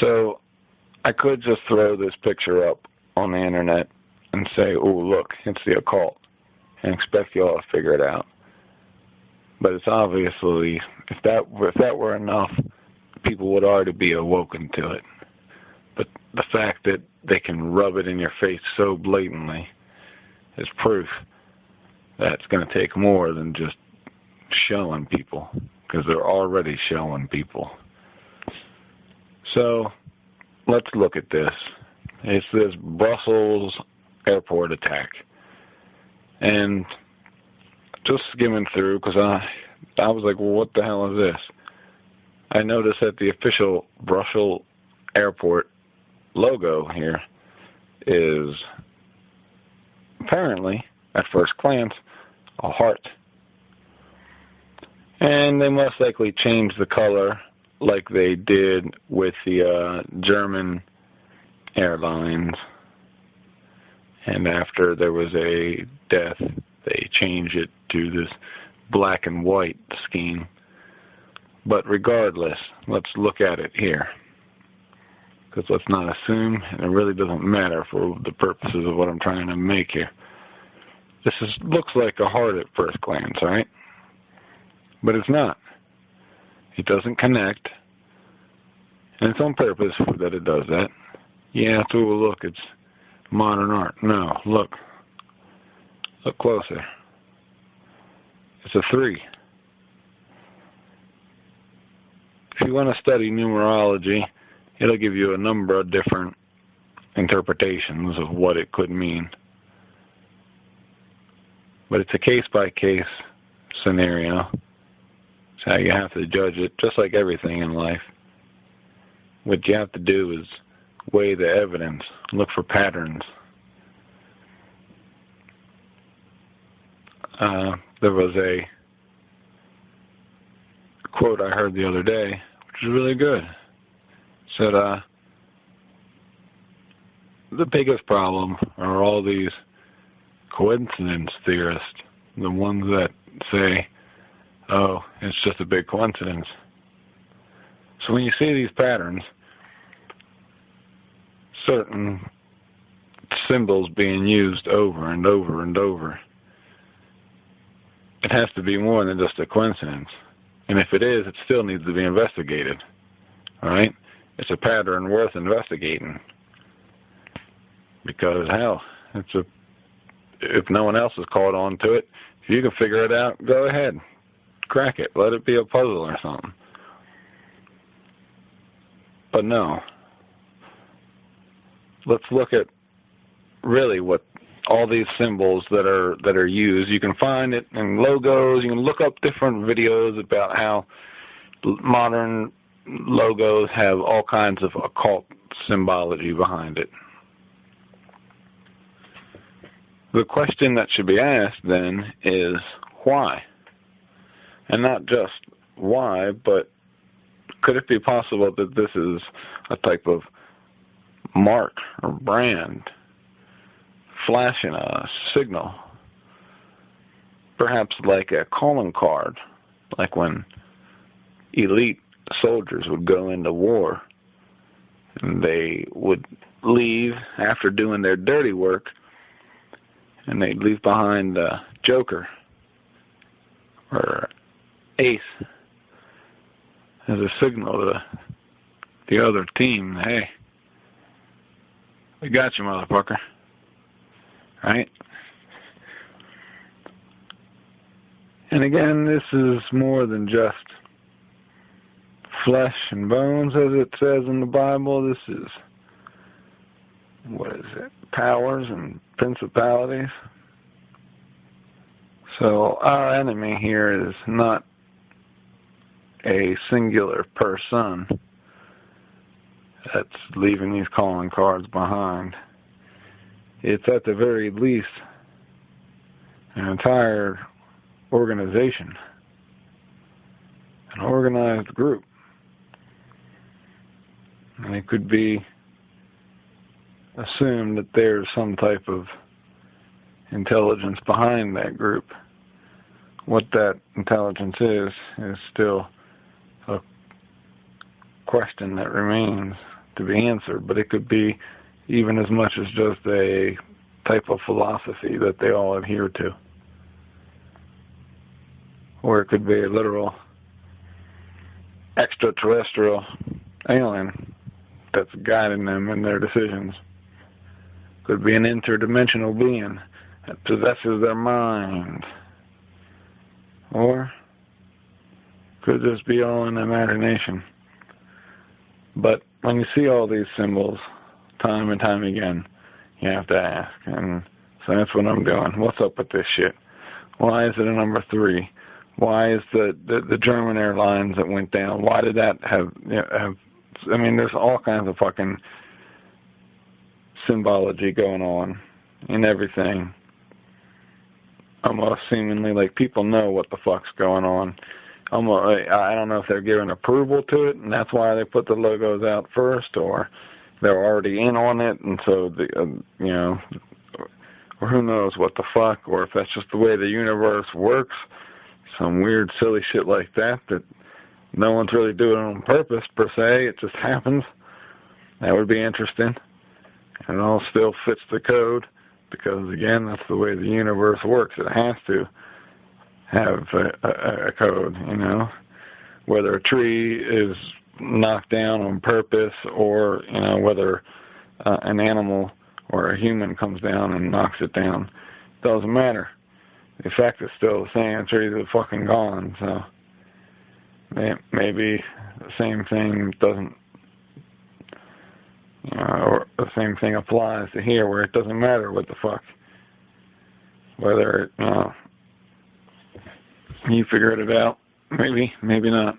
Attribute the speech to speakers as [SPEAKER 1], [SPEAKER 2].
[SPEAKER 1] So I could just throw this picture up on the internet and say, oh, look, it's the occult, and expect you all to figure it out. But it's obviously, if that were enough, people would already be awoken to it. But the fact that they can rub it in your face so blatantly is proof that it's going to take more than just showing people, because they're already showing people. So let's look at this. It's this Brussels airport attack. And just skimming through, because I was like, well, what the hell is this? I noticed that the official Brussels airport logo here is apparently, at first glance, a heart. And they most likely changed the color like they did with the German airlines. And after there was a death, they changed it to this black and white scheme. But regardless, let's look at it here. Because let's not assume, and it really doesn't matter for the purposes of what I'm trying to make here. This looks like a heart at first glance, right? But it's not. It doesn't connect. And it's on purpose that it does that. Yeah, so look, it's modern art. No, look. Look closer. It's a 3. If you want to study numerology, it'll give you a number of different interpretations of what it could mean. But it's a case-by-case scenario. It's how you have to judge it, just like everything in life. What you have to do is weigh the evidence, look for patterns. There was a quote I heard the other day, which is really good. It said, the biggest problem are all these coincidence theorists, the ones that say, oh, it's just a big coincidence. So when you see these patterns, certain symbols being used over and over and over, it has to be more than just a coincidence. And if it is, it still needs to be investigated. All right? It's a pattern worth investigating. Because, hell, if no one else has caught on to it, if you can figure it out, go ahead. Crack it. Let it be a puzzle or something. But no. Let's look at really what all these symbols that are used. You can find it in logos. You can look up different videos about how modern logos have all kinds of occult symbology behind it. The question that should be asked then is why? And not just why, but could it be possible that this is a type of mark or brand flashing a signal? Perhaps like a calling card, like when elite soldiers would go into war and they would leave after doing their dirty work, and they'd leave behind a joker or ace as a signal to the other team, hey, we got you, motherfucker. Right? And again, this is more than just flesh and bones, as it says in the Bible. This is, what is it, powers and principalities. So our enemy here is not a singular person that's leaving these calling cards behind. It's at the very least an entire organization, an organized group. And it could be assumed that there's some type of intelligence behind that group. What that intelligence is still a question that remains to be answered, but it could be even as much as just a type of philosophy that they all adhere to. Or it could be a literal extraterrestrial alien that's guiding them in their decisions. Could be an interdimensional being that possesses their mind. Or could just be all in imagination. But when you see all these symbols time and time again, you have to ask. And so that's what I'm doing. What's up with this shit? Why is it a number 3? Why is the German airlines that went down, why did that have, I mean, there's all kinds of fucking symbology going on in everything. Almost seemingly like people know what the fuck's going on. Almost, I don't know if they're giving approval to it, and that's why they put the logos out first, or they're already in on it, and so, or who knows what the fuck, or if that's just the way the universe works. Some weird, silly shit like that no one's really doing on purpose, per se. It just happens. That would be interesting. And it all still fits the code, because, again, that's the way the universe works. It has to have a code, whether a tree is knocked down on purpose or, whether an animal or a human comes down and knocks it down. Doesn't matter. The effect is still the same. Trees are fucking gone, so maybe the same thing doesn't, or the same thing applies to here, where it doesn't matter what the fuck, whether, you figured it out, maybe not.